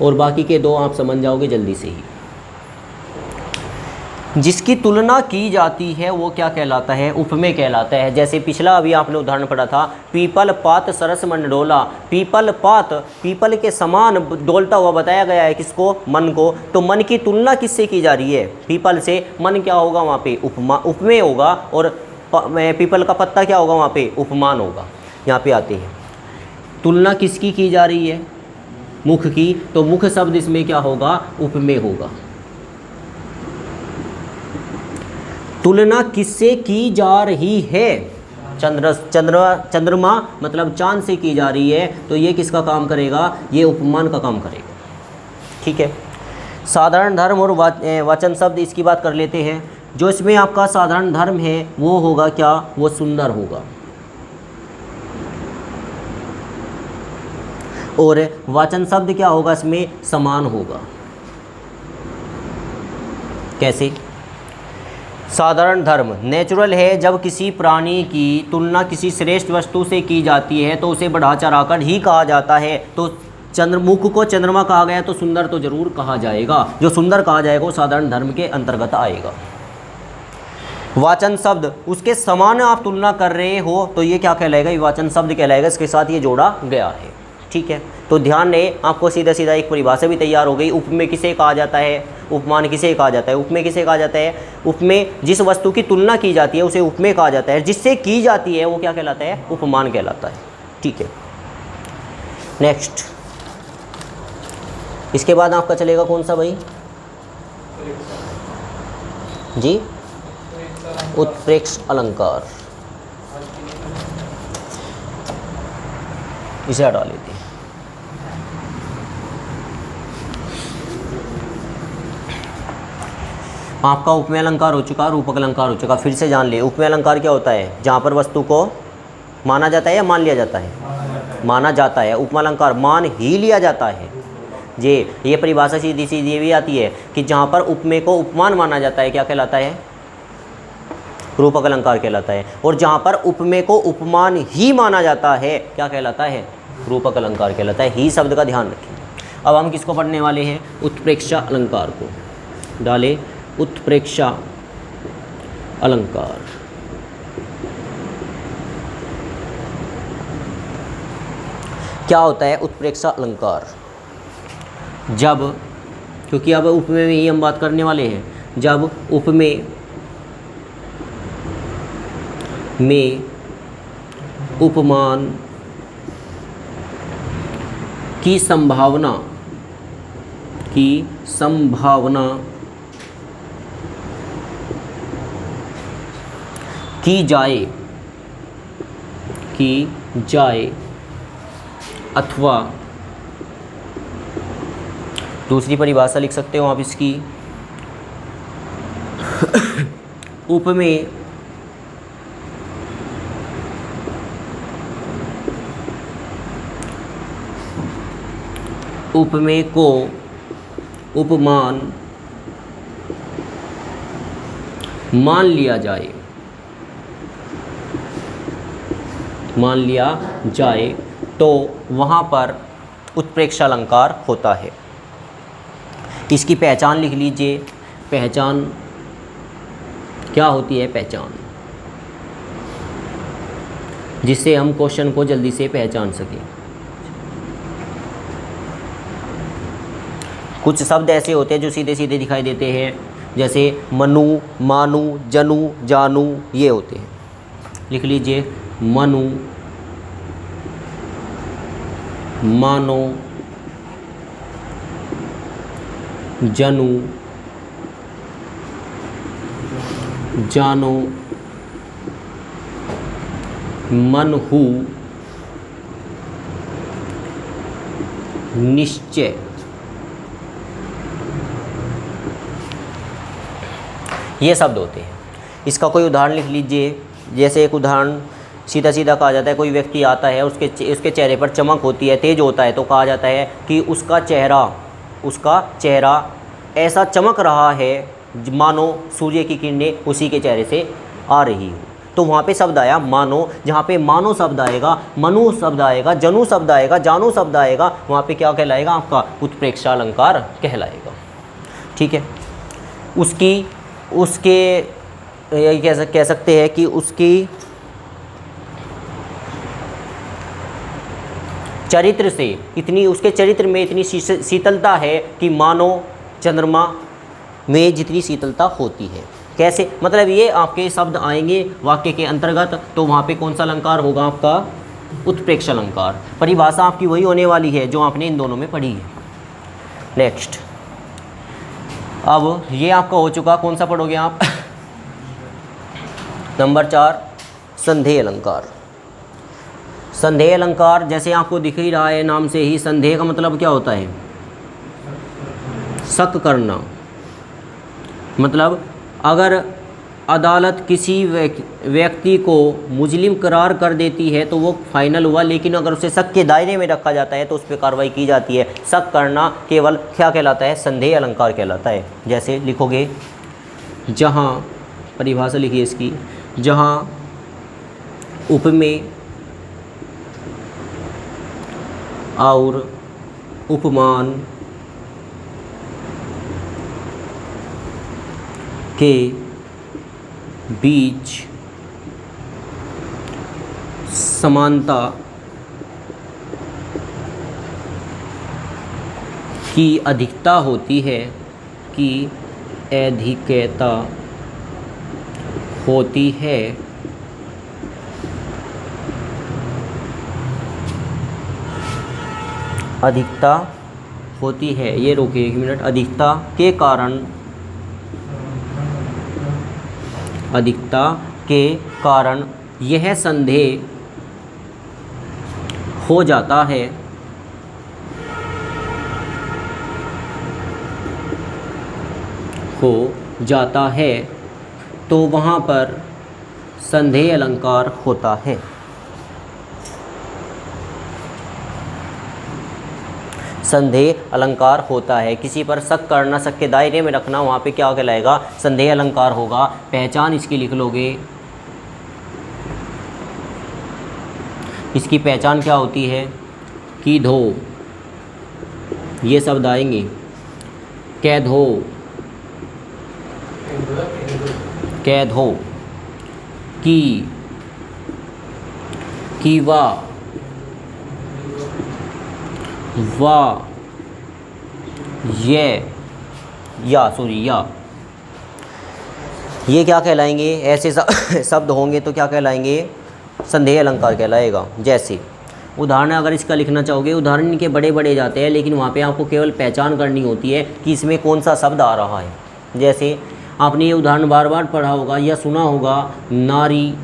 और बाकी के दो आप समझ जाओगे जल्दी से ही। जिसकी तुलना की जाती है वो क्या कहलाता है? उपमेय कहलाता है। जैसे पिछला अभी आपने उदाहरण पढ़ा था, पीपल पात सरस मन डोला। पीपल पात, पीपल के समान डोलता हुआ बताया गया है किसको? मन को। तो मन की तुलना किससे की जा रही है? पीपल से। मन क्या होगा वहाँ पे? उपमेय होगा। और पीपल का पत्ता क्या होगा वहाँ पे? उपमान होगा। यहाँ पे आते हैं तुलना किसकी की जा रही है? मुख की। तो मुख शब्द इसमें क्या होगा? उपमेय होगा। तुलना किससे की जा रही है? चंद्रमा मतलब चांद से की जा रही है, तो ये किसका काम करेगा? ये उपमान का काम करेगा। ठीक है। साधारण धर्म और वचन शब्द, इसकी बात कर लेते हैं। जो इसमें आपका साधारण धर्म है वो होगा क्या? वो सुंदर होगा। और वचन शब्द क्या होगा? इसमें समान होगा। कैसे? साधारण धर्म नेचुरल है, जब किसी प्राणी की तुलना किसी श्रेष्ठ वस्तु से की जाती है तो उसे बढ़ा चढ़ाकर ही कहा जाता है। तो चंद्रमुख को चंद्रमा कहा गया तो सुंदर तो जरूर कहा जाएगा। जो सुंदर कहा जाएगा वो साधारण धर्म के अंतर्गत आएगा। वाचन शब्द, उसके समान आप तुलना कर रहे हो तो ये क्या कहलाएगा? ये वाचन शब्द कहलाएगा। इसके साथ ये जोड़ा गया है। ठीक है। तो ध्यान दें, आपको सीधा सीधा एक परिभाषा भी तैयार हो गई। उपमेय किसे कहा जाता है? उपमान किसे कहा जाता है? उपमेय किसे कहा जाता है? उपमेय जिस वस्तु की तुलना की जाती है उसे उपमेय कहा जाता है। जिससे की जाती है वो क्या कहलाता है? उपमान कहलाता है। ठीक है। नेक्स्ट, इसके बाद आपका चलेगा कौन सा भाई जी? उत्प्रेक्ष अलंकार। इसे हटा लेते हैं। आपका उपमेय अलंकार हो चुका, रूपक अलंकार हो चुका। फिर से जान ले, उपमेय अलंकार क्या होता है? जहाँ पर वस्तु को माना जाता है या मान लिया जाता है? माना जाता है। उपमा अलंकार मान ही लिया जाता है। ये परिभाषा सीधी सीधी ये भी आती है कि जहाँ पर उपमेय को उपमान माना जाता है क्या कहलाता है? रूपक अलंकार कहलाता है। और जहाँ पर उपमेय को उपमान ही माना जाता है क्या कहलाता है? रूपक अलंकार कहलाता है। ही शब्द का ध्यान रखें। अब हम किसको पढ़ने वाले हैं? उत्प्रेक्षा अलंकार को। डाले उत्प्रेक्षा अलंकार। क्या होता है उत्प्रेक्षा अलंकार? जब, क्योंकि अब उपमेय में ही हम बात करने वाले हैं, जब उपमेय में उपमान की संभावना की जाए अथवा दूसरी परिभाषा लिख सकते हो आप इसकी, उपमेय को उपमान मान लिया जाए तो वहाँ पर उत्प्रेक्षा अलंकार होता है। इसकी पहचान लिख लीजिए। पहचान क्या होती है? पहचान जिससे हम क्वेश्चन को जल्दी से पहचान सकें। कुछ शब्द ऐसे होते हैं जो सीधे सीधे दिखाई देते हैं, जैसे मनु, मानु, जनु, जानू, ये होते हैं। लिख लीजिए मनु, मानो, जनु, जानो, मनहु, निश्चय। ये शब्द होते हैं। इसका कोई उदाहरण लिख लीजिए। जैसे एक उदाहरण सीधा सीधा कहा जाता है, कोई व्यक्ति आता है, उसके चेहरे पर चमक होती है, तेज होता है, तो कहा जाता है कि उसका चेहरा ऐसा चमक रहा है मानो सूर्य की किरणें उसी के चेहरे से आ रही हो। तो वहाँ पे शब्द आया मानो। जहाँ पे मानो शब्द आएगा, मनु शब्द आएगा, जनु शब्द आएगा, जानू शब्द आएगा, वहाँ पे क्या कहलाएगा? आपका उत्प्रेक्षा अलंकार कहलाएगा। ठीक है। उसके यही कह सकते हैं कि उसकी चरित्र से उसके चरित्र में इतनी शीतलता है कि मानो चंद्रमा में जितनी शीतलता होती है। कैसे? मतलब ये आपके शब्द आएंगे वाक्य के अंतर्गत, तो वहाँ पे कौन सा अलंकार होगा? आपका उत्प्रेक्षा अलंकार। परिभाषा आपकी वही होने वाली है जो आपने इन दोनों में पढ़ी है। नेक्स्ट, अब ये आपका हो चुका। कौन सा पढ़ोगे आप? नंबर 4 संदेह अलंकार। संदेह अलंकार जैसे आपको दिख ही रहा है नाम से ही, संदेह का मतलब क्या होता है? शक करना। मतलब अगर अदालत किसी व्यक्ति को मुजरिम करार कर देती है तो वो फाइनल हुआ, लेकिन अगर उसे शक के दायरे में रखा जाता है तो उस पर कार्रवाई की जाती है। शक करना केवल क्या कहलाता है? संदेह अलंकार कहलाता है। जैसे लिखोगे, जहाँ परिभाषा लिखिए इसकी, जहाँ उपमेय और उपमान के बीच समानता की अधिकता होती है, की अधिकता होती है, अधिकता होती है, ये रोकिए 1 मिनट, अधिकता के कारण, अधिकता के कारण यह संदेह हो जाता है तो वहाँ पर संदेह अलंकार होता है। संदेह अलंकार होता है, किसी पर शक करना, शक के दायरे में रखना, वहाँ पे क्या कहलाएगा? संदेह अलंकार होगा। पहचान इसकी लिख लोगे, इसकी पहचान क्या होती है? कि धो, ये शब्द आएंगे, कैद हो, कैद हो, की वाह, ये क्या कहलाएंगे? ऐसे शब्द होंगे तो क्या कहलाएंगे? संदेह अलंकार कहलाएगा। जैसे उदाहरण अगर इसका लिखना चाहोगे, उदाहरण इनके बड़े बड़े जाते हैं, लेकिन वहाँ पे आपको केवल पहचान करनी होती है कि इसमें कौन सा शब्द आ रहा है। जैसे आपने ये उदाहरण बार बार पढ़ा होगा या सुना होगा, नारी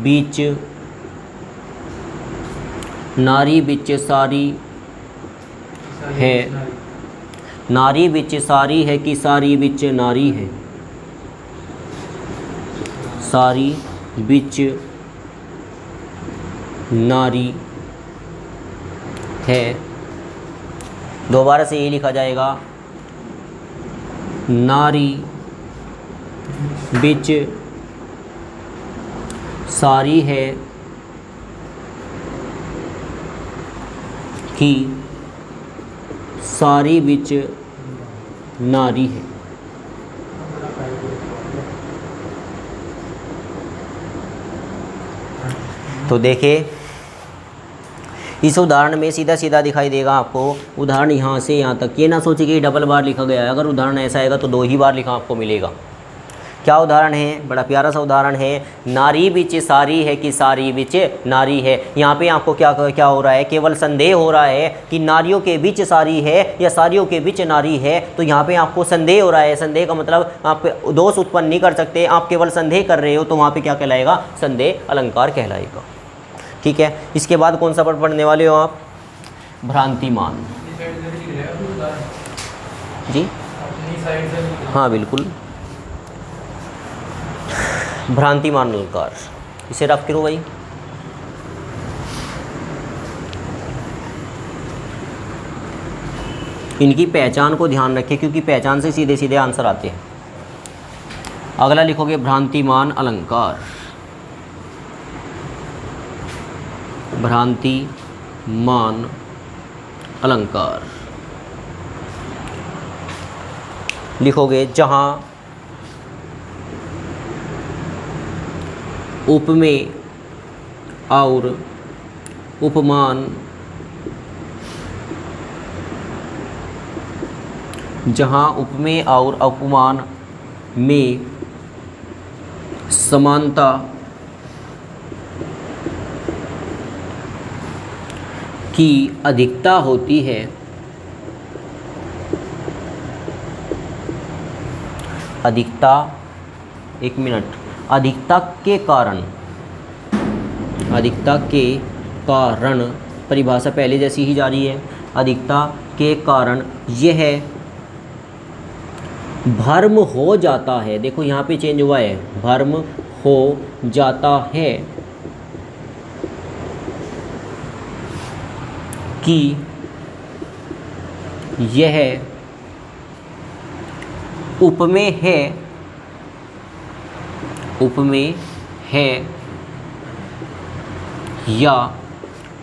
बिच सारी है, नारी बिच सारी है कि सारी बिच नारी है, सारी बिच नारी है। दोबारा से ये लिखा जाएगा, नारी बिच सारी है कि सारी बिच नारी है। तो देखिए इस उदाहरण में सीधा सीधा दिखाई देगा आपको, उदाहरण यहाँ से यहाँ तक, ये ना सोचिए कि डबल बार लिखा गया है। अगर उदाहरण ऐसा आएगा तो 2 ही बार लिखा आपको मिलेगा। क्या उदाहरण है? बड़ा प्यारा सा उदाहरण है, नारी बिच सारी है कि सारी बिच नारी है। यहाँ पे आपको क्या हो रहा है? केवल संदेह हो रहा है कि नारियों के बीच सारी है या सारियों के बीच नारी है। तो यहाँ पे आपको संदेह हो रहा है। संदेह का मतलब आप दोष उत्पन्न नहीं कर सकते, आप केवल संदेह कर रहे हो, तो वहाँ पे क्या कहलाएगा? संदेह अलंकार कहलाएगा। ठीक है, इसके बाद कौन सा पद पढ़ने वाले हो आप? भ्रांतिमान। जी हाँ बिल्कुल, भ्रांतिमान अलंकार, इसे रफ करो भाई। इनकी पहचान को ध्यान रखें, क्योंकि पहचान से सीधे सीधे आंसर आते हैं। अगला लिखोगे भ्रांतिमान अलंकार, भ्रांतिमान अलंकार लिखोगे जहाँ उपमेय और उपमान, जहाँ उपमेय और उपमान में समानता की अधिकता होती है, अधिकता, 1 मिनट, अधिकता के कारण, अधिकता के कारण, परिभाषा पहले जैसी ही जारी है। अधिकता के कारण यह भ्रम हो जाता है, देखो यहाँ पे चेंज हुआ है, भ्रम हो जाता है कि यह उपमेय है, उपमेय है या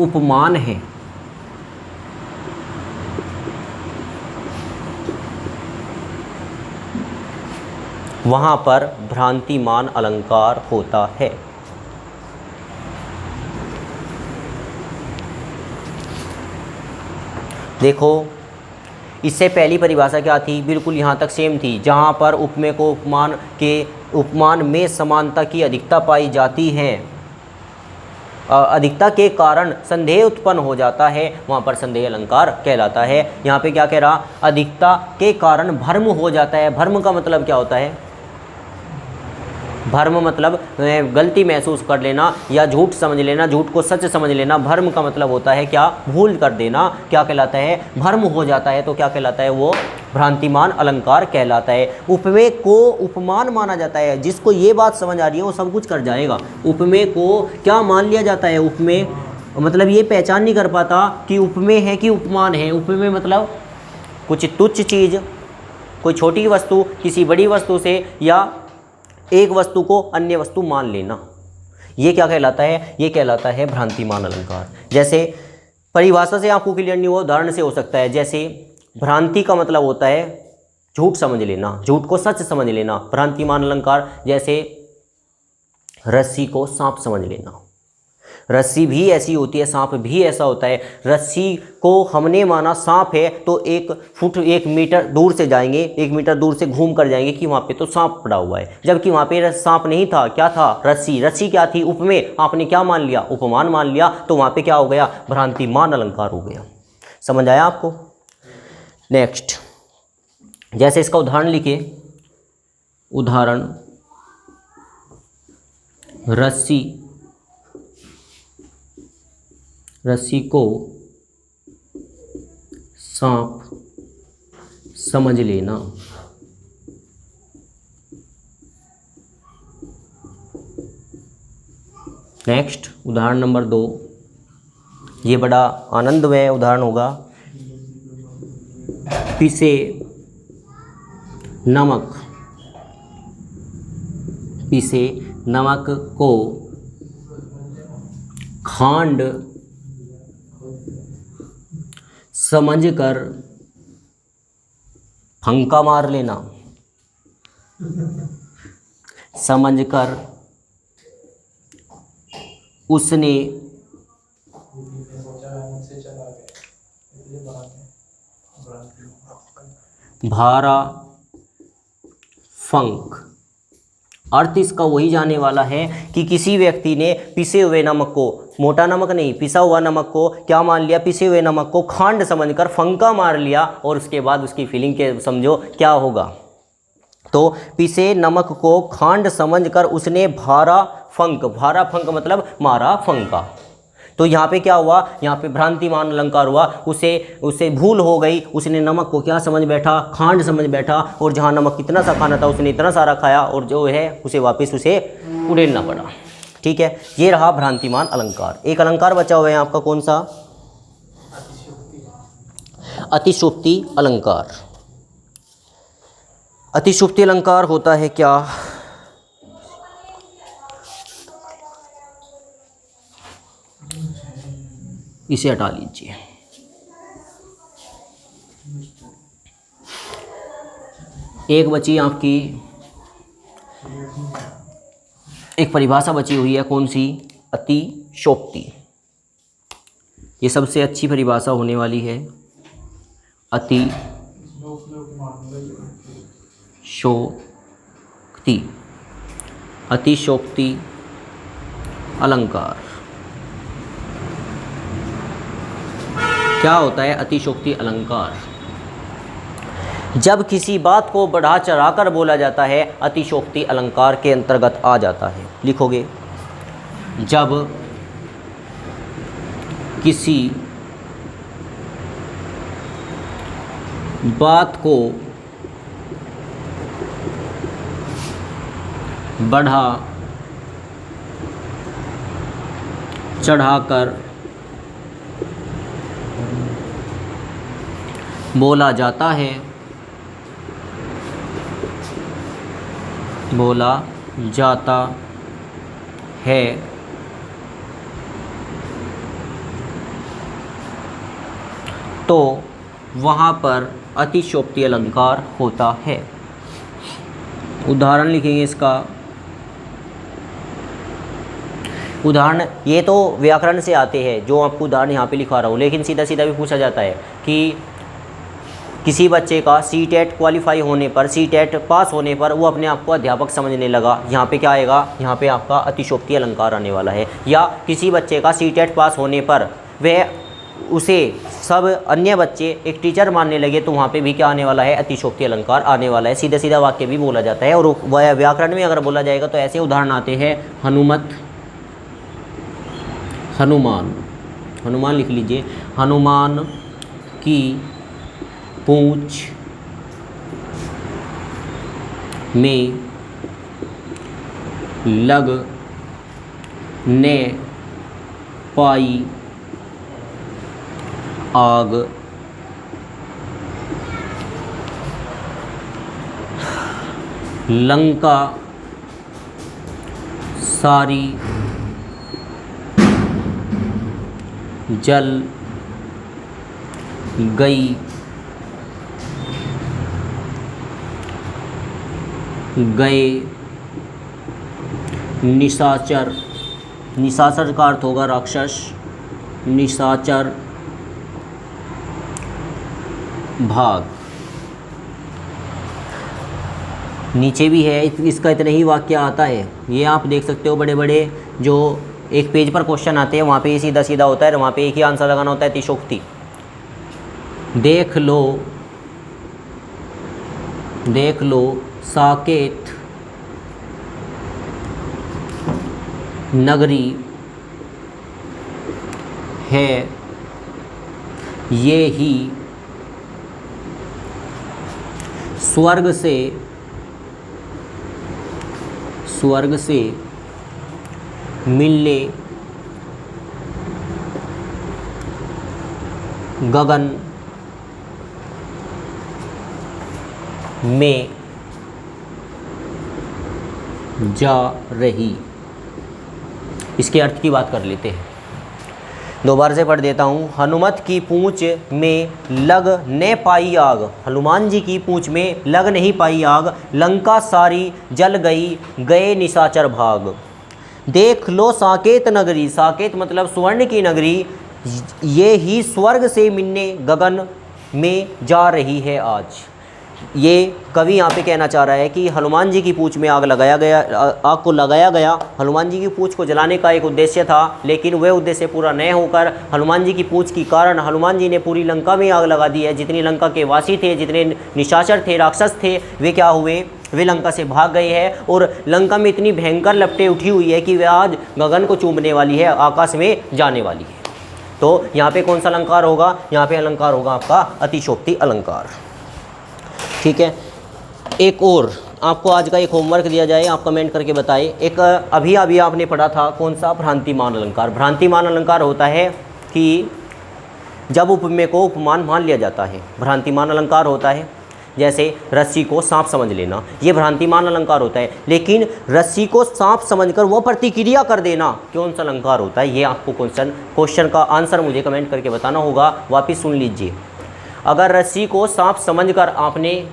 उपमान है। वहाँ पर भ्रांतिमान अलंकार होता है। देखो इससे पहली परिभाषा क्या थी, बिल्कुल यहाँ तक सेम थी, जहाँ पर उपमेय को उपमान में समानता की अधिकता पाई जाती है, अधिकता के कारण संदेह उत्पन्न हो जाता है, वहाँ पर संदेह अलंकार कहलाता है। यहाँ पे क्या कह रहा, अधिकता के कारण भ्रम हो जाता है। भ्रम का मतलब क्या होता है, भ्रम मतलब गलती महसूस कर लेना या झूठ समझ लेना, झूठ को सच समझ लेना। भ्रम का मतलब होता है क्या, भूल कर देना। क्या कहलाता है, भ्रम हो जाता है तो क्या कहलाता है, वो भ्रांतिमान अलंकार कहलाता है। उपमेय को उपमान माना जाता है, जिसको ये बात समझ आ रही है वो सब कुछ कर जाएगा। उपमेय को क्या मान लिया जाता है, उपमेय मतलब ये पहचान नहीं कर पाता कि उपमेय है कि उपमान है। उपमेय मतलब कुछ तुच्छ चीज़, कोई छोटी वस्तु किसी बड़ी वस्तु से, या एक वस्तु को अन्य वस्तु मान लेना, ये क्या कहलाता है, ये कहलाता है भ्रांतिमान अलंकार। जैसे परिभाषा से आपको क्लियर नहीं हुआ, उदाहरण से हो सकता है। जैसे भ्रांति का मतलब होता है झूठ समझ लेना, झूठ को सच समझ लेना। भ्रांतिमान अलंकार जैसे रस्सी को सांप समझ लेना, रस्सी भी ऐसी होती है, सांप भी ऐसा होता है। रस्सी को हमने माना सांप है तो 1 फुट 1 मीटर दूर से जाएंगे, 1 मीटर दूर से घूम कर जाएंगे कि वहाँ पे तो सांप पड़ा हुआ है, जबकि वहाँ पे सांप नहीं था। क्या था, रस्सी। रस्सी क्या थी, उपमेय। आपने क्या मान लिया, उपमान मान लिया, तो वहाँ पे क्या हो गया, भ्रांतिमान अलंकार हो गया। समझ आया आपको। नेक्स्ट, जैसे इसका उदाहरण लिखे, उदाहरण रस्सी को सांप समझ लेना। नेक्स्ट, उदाहरण नंबर 2, ये बड़ा आनंदमय उदाहरण होगा। पिसे नमक, पिसे नमक को खांड समझकर फंका मार लेना, समझकर उसने भारा फंक। अर्थ इसका वही जाने वाला है कि किसी व्यक्ति ने पिसे हुए नमक को, मोटा नमक नहीं, पिसा हुआ नमक को क्या मान लिया, पिसे हुए नमक को खांड समझकर फंका मार लिया, और उसके बाद उसकी फीलिंग के समझो क्या होगा। तो पिसे नमक को खांड समझकर उसने भारा फंक मतलब मारा फंका। तो यहाँ पे क्या हुआ, यहाँ पे भ्रांतिमान अलंकार हुआ। उसे भूल हो गई, उसने नमक को क्या समझ बैठा, खांड समझ बैठा, और जहाँ नमक कितना सा खाना था उसने इतना सारा खाया, और जो है उसे वापस उसे उड़ेलना पड़ा। ठीक है, ये रहा भ्रांतिमान अलंकार। एक अलंकार बचा हुआ है आपका, कौन सा, अतिशयोक्ति अलंकार। अतिशयोक्ति अलंकार होता है क्या, इसे हटा लीजिए। एक बची आपकी, एक परिभाषा बची हुई है, कौन सी, अतिशयोक्ति। ये सबसे अच्छी परिभाषा होने वाली है, अतिशयोक्ति। अतिशयोक्ति अलंकार क्या होता है, अतिशयोक्ति अलंकार। जब किसी बात को बढ़ा चढ़ाकर बोला जाता है अतिशोक्ति अलंकार के अंतर्गत आ जाता है। लिखोगे, जब किसी बात को बढ़ा चढ़ाकर बोला जाता है, तो वहाँ पर अतिशयोक्ति अलंकार होता है। उदाहरण लिखेंगे इसका। उदाहरण ये तो व्याकरण से आते हैं, जो आपको उदाहरण यहाँ पे लिखा रहा हूँ, लेकिन सीधा सीधा भी पूछा जाता है कि किसी बच्चे का सीटेट क्वालिफाई होने पर, सीटेट पास होने पर वो अपने आप को अध्यापक समझने लगा। यहाँ पे क्या आएगा, यहाँ पे आपका अतिशयोक्ति अलंकार आने वाला है। या किसी बच्चे का सीटेट पास होने पर वह उसे सब अन्य बच्चे एक टीचर मानने लगे, तो वहाँ पे भी क्या आने वाला है, अतिशयोक्ति अलंकार आने वाला है। सीधा सीधा वाक्य भी बोला जाता है। और व्याकरण में अगर बोला जाएगा तो ऐसे उदाहरण आते हैं, हनुमान लिख लीजिए। हनुमान की पूंछ में लगने पाई आग, लंका सारी जल गई, गए निशाचर, निशाचर का अर्थ होगा राक्षस, निशाचर भाग। नीचे भी है, इसका इतना ही वाक्य आता है। ये आप देख सकते हो, बड़े बड़े जो एक पेज पर क्वेश्चन आते हैं वहाँ पे सीधा सीधा होता है, वहाँ पे एक ही आंसर लगाना होता है, अतिशयोक्ति। देख लो साकेत नगरी है, ये ही स्वर्ग से मिलने गगन में जा रही। इसके अर्थ की बात कर लेते हैं। दोबारा से पढ़ देता हूँ। हनुमत की पूंछ में लग न पाई आग, हनुमान जी की पूंछ में लग नहीं पाई आग, लंका सारी जल गई, गए निशाचर भाग। देख लो साकेत नगरी, साकेत मतलब स्वर्ण की नगरी, ये ही स्वर्ग से मिलने गगन में जा रही है आज। ये कवि यहाँ पे कहना चाह रहा है कि हनुमान जी की पूंछ में आग को लगाया गया। हनुमान जी की पूंछ को जलाने का एक उद्देश्य था, लेकिन वह उद्देश्य पूरा न होकर हनुमान जी की पूंछ के कारण हनुमान जी ने पूरी लंका में आग लगा दी है। जितनी लंका के वासी थे, जितने निशाचर थे, राक्षस थे, वे क्या हुए, वे लंका से भाग गए हैं। और लंका में इतनी भयंकर लपटें उठी हुई है कि वह आज गगन को चूमने वाली है, आकाश में जाने वाली है। तो यहाँ पे कौन सा अलंकार होगा, यहाँ पे अलंकार होगा आपका अतिशयोक्ति अलंकार। ठीक है। एक और आपको आज का एक होमवर्क दिया जाए, आप कमेंट करके बताएं। एक अभी आपने पढ़ा था, कौन सा, भ्रांतिमान अलंकार। भ्रांतिमान अलंकार होता है कि जब उपमेय को उपमान मान लिया जाता है, भ्रांतिमान अलंकार होता है। जैसे रस्सी को सांप समझ लेना, ये भ्रांतिमान अलंकार होता है। लेकिन रस्सी को सांप समझकर वो प्रतिक्रिया कर देना कौन सा अलंकार होता है, ये आपको क्वेश्चन का आंसर मुझे कमेंट करके बताना होगा। वापिस सुन लीजिए। अगर रस्सी को सांप समझकर आपने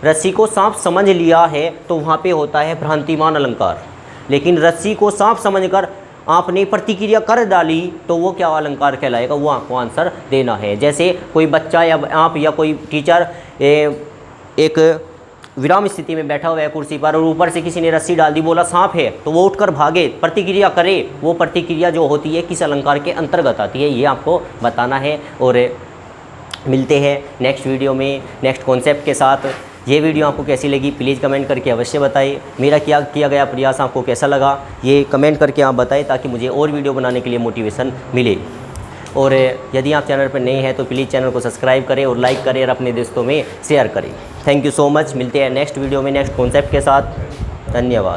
रस्सी को सांप समझ लिया है तो वहाँ पे होता है भ्रांतिमान अलंकार। लेकिन रस्सी को सांप समझकर आपने प्रतिक्रिया कर डाली तो वो क्या अलंकार कहलाएगा, वो आपको आंसर देना है। जैसे कोई बच्चा या आप या कोई टीचर एक विराम स्थिति में बैठा हुआ है कुर्सी पर, और ऊपर से किसी ने रस्सी डाल दी, बोला सांप है, तो वो उठकर भागे, प्रतिक्रिया करे। वो प्रतिक्रिया जो होती है किस अलंकार के अंतर्गत आती है, ये आपको बताना है। और मिलते हैं नेक्स्ट वीडियो में नेक्स्ट कॉन्सेप्ट के साथ। ये वीडियो आपको कैसी लगी प्लीज़ कमेंट करके अवश्य बताइए। मेरा किया गया प्रयास आपको कैसा लगा ये कमेंट करके आप बताएं, ताकि मुझे और वीडियो बनाने के लिए मोटिवेशन मिले। और यदि आप चैनल पर नए हैं तो प्लीज़ चैनल को सब्सक्राइब करें और लाइक करें और अपने दोस्तों में शेयर करें। Thank you so much. मिलते हैं नेक्स्ट वीडियो में नेक्स्ट कॉन्सेप्ट के साथ। धन्यवाद।